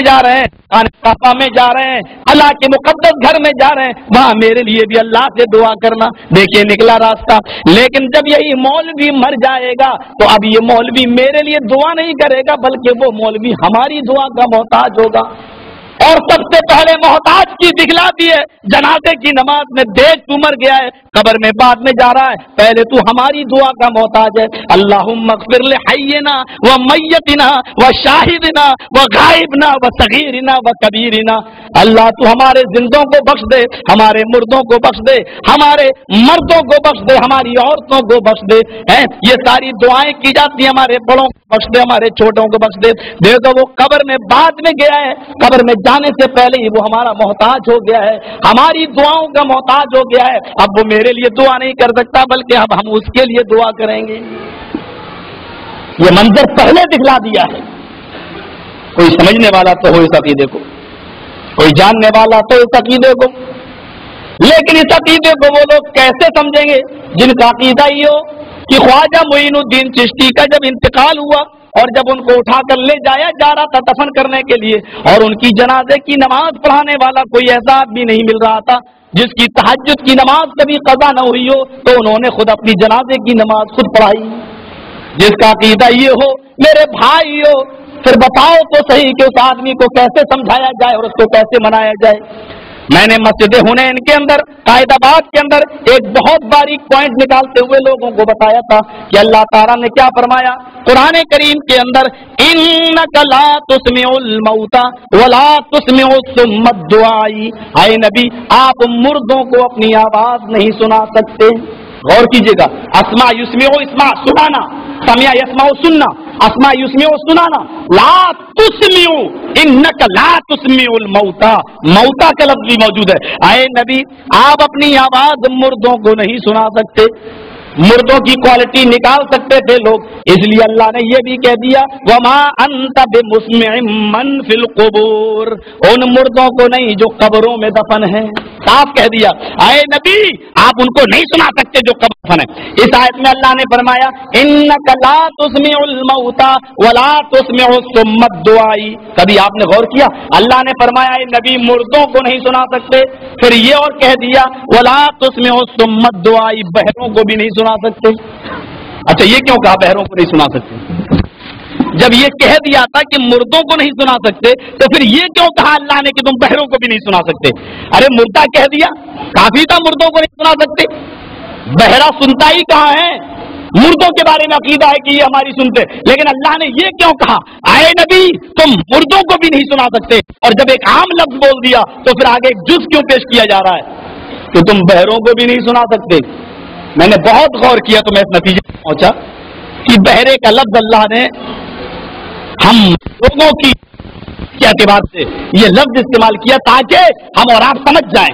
جا رہے ہیں, خانقاہ میں جا رہے ہیں, اللہ کے مقدس گھر میں جا رہے ہیں, وہاں میرے لیے بھی اللہ سے دعا کرنا. دیکھیے نکلا راستہ. لیکن جب یہی مولوی مر جائے گا تو اب یہ مولوی میرے لیے دعا نہیں کرے گا, بلکہ وہ مولوی ہماری دعا کا محتاج ہوگا. اور سب سے پہلے محتاج کی دکھلا دی ہے. جنازے کی نماز میں دیکھ تو مر گیا ہے, قبر میں بعد میں جا رہا ہے, پہلے تو ہماری دعا کا محتاج ہے. اللہم اغفر لحینا و میتنا و شاہدنا و غائبنا و صغیرنا و کبیرنا. اللہ تو ہمارے زندوں کو بخش دے, ہمارے مردوں کو بخش دے, ہمارے مردوں کو بخش دے, ہماری عورتوں کو بخش دے. یہ ساری دعائیں کی جاتی ہیں. ہمارے بڑوں کو بخش دے, ہمارے چھوٹوں کو بخش دے. دیکھو وہ قبر میں بعد میں گیا ہے, قبر میں جانے سے پہلے ہی وہ ہمارا محتاج ہو گیا ہے, ہماری دعاؤں کا محتاج ہو گیا ہے. اب وہ میرے لیے دعا نہیں کر سکتا, بلکہ اب ہم اس کے لیے دعا کریں گے. یہ منظر پہلے دکھلا دیا ہے. کوئی سمجھنے والا تو ہو اس عقیدے کو, کوئی جاننے والا تو اس عقیدے کو. لیکن اس عقیدے کو وہ لوگ کیسے سمجھیں گے جن کا عقیدہ یہ ہو کہ خواجہ معین الدین چشتی کا جب انتقال ہوا اور جب ان کو اٹھا کر لے جایا جا رہا تھا دفن کرنے کے لیے, اور ان کی جنازے کی نماز پڑھانے والا کوئی ایسا آدمی نہیں مل رہا تھا جس کی تہجد کی نماز کبھی قضا نہ ہوئی ہو, تو انہوں نے خود اپنی جنازے کی نماز خود پڑھائی. جس کا عقیدہ یہ ہو میرے بھائی ہو, پھر بتاؤ تو صحیح کہ اس آدمی کو کیسے سمجھایا جائے اور اس کو کیسے منایا جائے. میں نے مسجد حنین کے اندر, قائد آباد کے اندر ایک بہت باریک پوائنٹ نکالتے ہوئے لوگوں کو بتایا تھا کہ اللہ تعالیٰ نے کیا فرمایا قرآن کریم کے اندر, انک لا تسمع الموتى ولا تسمع الصم الدعاء. اے نبی آپ مردوں کو اپنی آواز نہیں سنا سکتے. غور کیجیے گا, اسمع یسمع اسمع سنانا, سمع یسمع سننا, اسمع یسمع سنانا, لا تسمع انک لا تسمع الموتى, موتا کا لفظ بھی موجود ہے. اے نبی آپ اپنی آواز مردوں کو نہیں سنا سکتے. مردوں کی کوالٹی نکال سکتے تھے لوگ, اس لیے اللہ نے یہ بھی کہہ دیا وما انت بمسمع من فی القبور, ان مردوں کو نہیں جو قبروں میں دفن ہیں. صاف کہہ دیا اے نبی آپ ان کو نہیں سنا سکتے جو قبر دفن ہے. اس آیت میں اللہ نے فرمایا انک لا تسمع الموتى ولا تسمع الصم الدعاء. کبھی آپ نے غور کیا اللہ نے فرمایا اے نبی مردوں کو نہیں سنا سکتے, پھر یہ اور کہہ دیا ولا تسمع الصم الدعاء, بہروں کو بھی نہیں سنا سکتے. اچھا یہ کیوں کہا بہروں کو نہیں سنا سکتے؟ جب یہ کہہ دیا تھا کہ مردوں کو نہیں سنا سکتے تو پھر یہ کیوں کہا اللہ نے کہ تم بہروں کو بھی نہیں سنا سکتے؟ ارے مردہ کہہ دیا کافی تھا, مردوں کو نہیں سنا سکتے. بہرا سنتا ہی کہاں ہے؟ مردوں کے بارے میں عقیدہ ہے کہ یہ ہماری سنتے, لیکن اللہ نے یہ کیوں کہا اے نبی تم مردوں کو بھی نہیں سنا سکتے, اور جب ایک عام لفظ بول دیا تو پھر آگے ایک جز کیوں پیش کیا جا رہا ہے کہ تم بہروں کو بھی نہیں سنا سکتے. میں نے بہت غور کیا تو میں اس نتیجے پر پہنچا کہ بہرے کا لفظ اللہ نے ہم لوگوں کی اعتبار سے یہ لفظ استعمال کیا تاکہ ہم اور آپ سمجھ جائیں.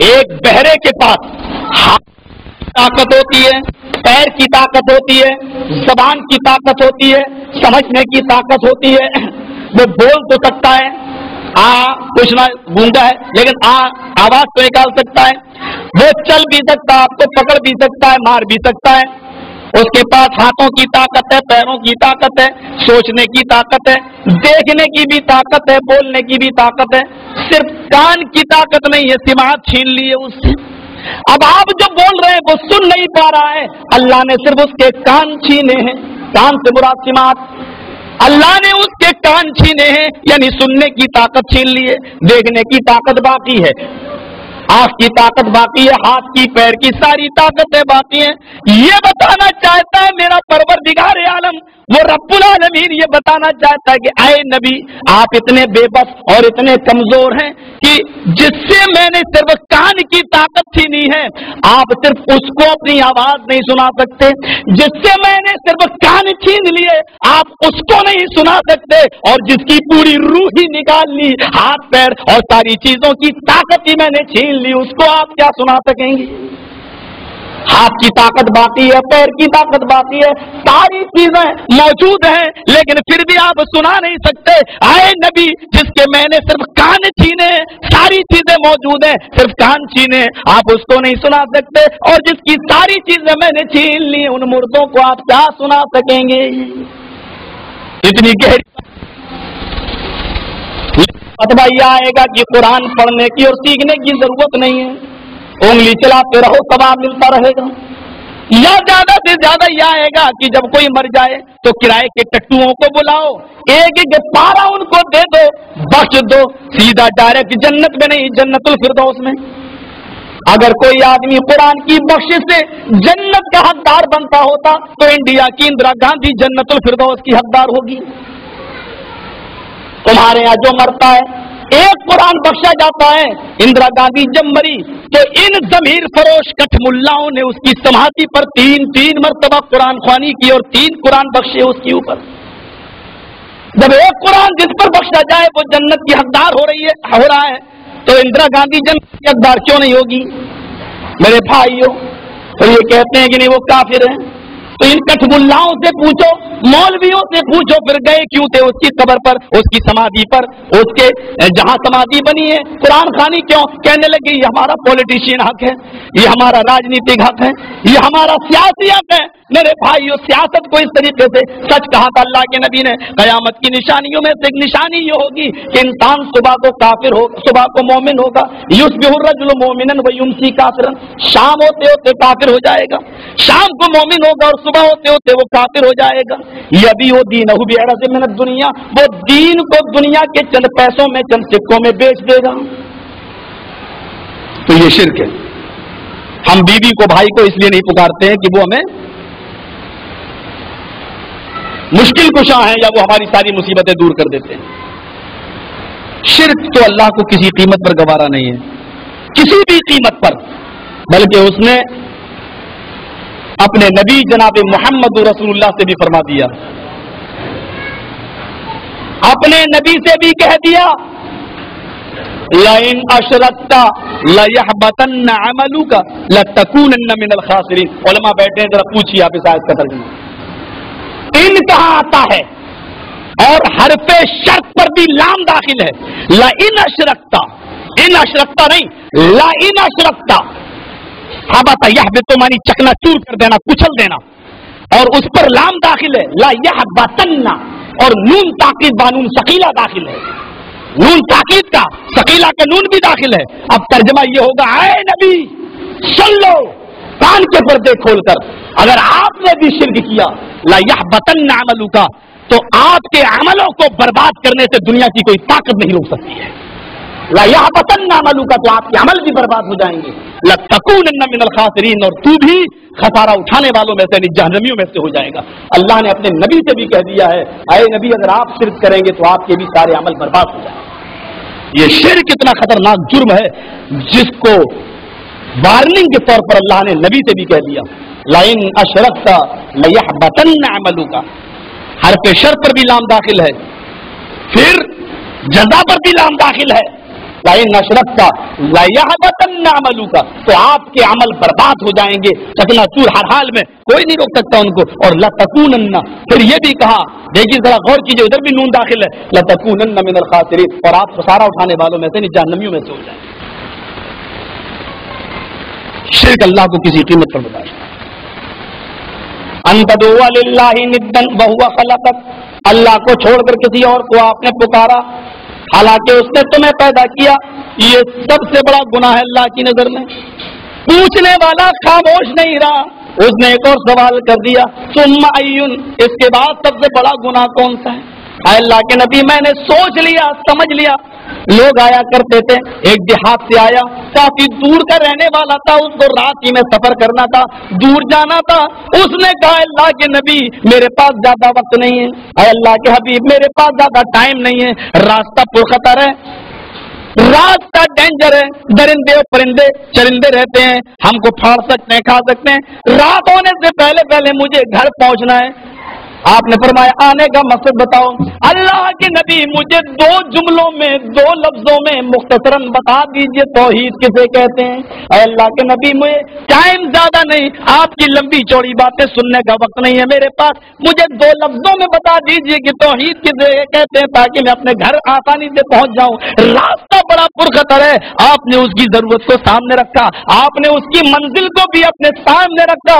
ایک بہرے کے پاس ہاتھ کی طاقت ہوتی ہے, پیر کی طاقت ہوتی ہے, زبان کی طاقت ہوتی ہے, سمجھنے کی طاقت ہوتی ہے. وہ بول تو سکتا ہے, کچھ نہ گونگا ہے لیکن آواز تو نکال سکتا ہے. وہ چل بھی سکتا ہے, آپ کو پکڑ بھی سکتا ہے, مار بھی سکتا ہے. اس کے پاس ہاتھوں کی طاقت ہے, پیروں کی طاقت ہے, سوچنے کی طاقت ہے, دیکھنے کی بھی طاقت ہے, بولنے کی بھی طاقت ہے. صرف کان کی طاقت نہیں ہے, سماعت چھین لی ہے اس سے. اب آپ جو بول رہے ہیں وہ سن نہیں پا رہا ہے, اللہ نے صرف اس کے کان چھینے ہیں. کان سے مراد سماعت, اللہ نے اس کے کان چھینے ہیں, یعنی سننے کی طاقت چھین لی ہے. دیکھنے کی طاقت باقی ہے, آنکھ کی طاقت باقی ہے, ہاتھ کی پیر کی ساری طاقتیں باقی ہیں. یہ بتانا چاہتا ہے میرا پروردگار عالم وہ رب العالمین یہ بتانا چاہتا ہے کہ اے نبی آپ اتنے بے بس اور اتنے کمزور ہیں کہ جس سے میں نے صرف کان کی طاقت چھینی ہے آپ صرف اس کو اپنی آواز نہیں سنا سکتے. جس سے میں نے صرف کان چھین لیے آپ اس کو نہیں سنا سکتے, اور جس کی پوری روح ہی نکال لی, ہاتھ پیر اور ساری چیزوں کی طاقت ہی میں نے چھین لی, اس کو آپ کیا سنا سکیں گے؟ ہاتھ کی طاقت باقی ہے, پیر کی طاقت باقی ہے, ساری چیزیں موجود ہیں, لیکن پھر بھی آپ سنا نہیں سکتے. اے نبی جس کے میں نے صرف کان چھینے, ساری چیزیں موجود ہیں, صرف کان چھینے, آپ اس کو نہیں سنا سکتے, اور جس کی ساری چیزیں میں نے چھین لی ان مردوں کو آپ کیا سنا سکیں گے؟ اتنی گہری فتویٰ یہ آئے گا کہ قرآن پڑھنے کی اور سیکھنے کی ضرورت نہیں ہے, انگلی چلاتے رہو ثواب ملتا رہے گا. یا زیادہ سے زیادہ یہ آئے گا کہ جب کوئی مر جائے تو کرائے کے ٹٹوؤں کو بلاؤ, ایک ایک پارا ان کو دے دو, بخش دو, سیدھا ڈائریکٹ جنت میں نہیں جنت الفردوس میں. اگر کوئی آدمی قرآن کی بخشش سے جنت کا حقدار بنتا ہوتا تو انڈیا کی اندرا گاندھی جنت الفردوس کی حقدار ہوگی. تمہارے یہاں جو مرتا ہے ایک قرآن بخشا جاتا ہے. اندرا گاندھی جب مری تو ان ضمیر فروش کٹھ ملاؤں نے اس کی سمادھی پر تین مرتبہ قرآن خوانی کی اور 3 قرآن بخشے اس کے اوپر. جب ایک قرآن جس پر بخشا جائے وہ جنت کی حقدار ہو رہا ہے تو اندرا گاندھی جنت کی حقدار کیوں نہیں ہوگی؟ میرے بھائیوں, تو یہ کہتے ہیں کہ نہیں وہ کافر ہیں. تو ان کٹھ ملاؤں سے پوچھو, مولویوں سے پوچھو پھر گئے کیوں تھے اس کی قبر پر, اس کی سمادھی پر, اس کے جہاں سمادھی بنی ہے قرآن خوانی کیوں؟ کہنے لگے یہ ہمارا پولیٹیشین حق ہے, یہ ہمارا راجنیتک حق ہے, یہ ہمارا سیاسی حق ہے. میرے بھائیو سیاست کو اس طریقے سے سچ کہا تھا اللہ کے نبی نے, قیامت کی نشانیوں میں سے ایک نشانی یہ ہوگی کہ انسان صبح کو کافر ہوگا, صبح کو مومن ہوگا, یصبح الرجل مومنا ویمسی کافرا, شام ہوتے ہوتے کافر ہو جائے گا, شام کو مومن ہوگا اور صبح ہوتے ہوتے وہ کافر ہو جائے گا. یبیع دینہ بعرض من الدنیا, وہ دین کو دنیا کے چند پیسوں میں چند سکوں میں بیچ دے گا. تو یہ شرک ہے. ہم بیوی کو بھائی کو اس لیے نہیں پکارتے ہیں کہ وہ ہمیں مشکل کشاں ہیں یا وہ ہماری ساری مصیبتیں دور کر دیتے ہیں. شرک تو اللہ کو کسی قیمت پر گوارا نہیں ہے, کسی بھی قیمت پر, بلکہ اس نے اپنے نبی جناب محمد رسول اللہ سے بھی فرما دیا, اپنے نبی سے بھی کہہ دیا لئن اشرکت لیحبطن عملک لتکونن من الخاسرین. علماء بیٹھے ہیں, ذرا پوچھیے آپ اس آیت کا ترجمہ. ان کہاں آتا ہے اور حرف شرط پر بھی لام داخل ہے. لئن اشرکت, ان اشرکت نہیں لئن اشرکت, حبط یحبط مانی چکنا چور کر دینا, کچل دینا, اور اس پر لام داخل ہے لا یحبطن, اور نون تاکید بانون ثقیلہ داخل ہے, نون تاکید کا ثقیلہ کا نون بھی داخل ہے. اب ترجمہ یہ ہوگا اے نبی سن لو کان کے پردے کھول کر, اگر آپ نے بھی شرک کیا لا یحبطن عملک, تو آپ کے عملوں کو برباد کرنے سے دنیا کی کوئی طاقت نہیں روک سکتی ہے. لا یحبطن عملک, تو آپ کے عمل بھی برباد ہو جائیں گے. لتکونن من الخاسرین, اور تو بھی خسارہ اٹھانے والوں میں سے, جہنمیوں میں سے ہو جائے گا. اللہ نے اپنے نبی سے بھی کہہ دیا ہے اے نبی اگر آپ شرک کریں گے تو آپ کے بھی سارے عمل برباد ہو جائیں گے. یہ شرک اتنا خطرناک جرم ہے جس کو وارننگ کے طور پر اللہ نے نبی سے بھی کہہ دیا لئن اشرکت لیحبطن عملک. حرف شرط پر بھی لام داخل ہے, پھر جزا پر بھی لام داخل ہے. لئن اشرکت لیحبطن عملک, تو آپ کے عمل برباد ہو جائیں گے, چکنا چور ہر حال میں, کوئی نہیں روک سکتا ان کو. اور لتکونن, پھر یہ بھی کہا, دیکھیے ذرا غور کیجیے, ادھر بھی نون داخل ہے, لتکونن من الخاسرین, اور آپ خسارہ اٹھانے والوں میں سے, جہنمیوں میں سے ہو جائیں گے. شرک اللہ کو کسی قیمت پر بتایا. ان تدعوا للہ ندا وہو خلقک, اللہ کو چھوڑ کر کسی اور کو آپ نے پکارا حالانکہ اس نے تمہیں پیدا کیا. یہ سب سے بڑا گناہ ہے اللہ کی نظر میں. پوچھنے والا خاموش نہیں رہا, اس نے ایک اور سوال کر دیا, ثم ایون, اس کے بعد سب سے بڑا گناہ کون سا ہے؟ اے اللہ کے نبی میں نے سوچ لیا, سمجھ لیا. لوگ آیا کرتے تھے, ایک دیہات سے آیا, کافی دور کا رہنے والا تھا, اس کو رات ہی میں سفر کرنا تھا, دور جانا تھا. اس نے کہا اللہ کے نبی میرے پاس زیادہ وقت نہیں ہے, اے اللہ کے حبیب میرے پاس زیادہ ٹائم نہیں ہے, راستہ پرخطر ہے, راستہ ڈینجر ہے, درندے اور پرندے چرندے رہتے ہیں, ہم کو پھاڑ سکتے ہیں, کھا سکتے ہیں, رات ہونے سے پہلے پہلے مجھے گھر پہنچنا ہے. آپ نے فرمایا آنے کا مقصد بتاؤ. اللہ کے نبی مجھے 2 جملوں میں 2 لفظوں میں مختصراً بتا دیجئے توحید کسے کہتے ہیں. اے اللہ کے نبی مجھے ٹائم زیادہ نہیں, آپ کی لمبی چوڑی باتیں سننے کا وقت نہیں ہے میرے پاس, مجھے 2 لفظوں میں بتا دیجئے کہ توحید کسے کہتے ہیں تاکہ میں اپنے گھر آسانی سے پہنچ جاؤں. راستہ بڑا پرخطر ہے, آپ نے اس کی ضرورت کو سامنے رکھا, آپ نے اس کی منزل کو بھی اپنے سامنے رکھا,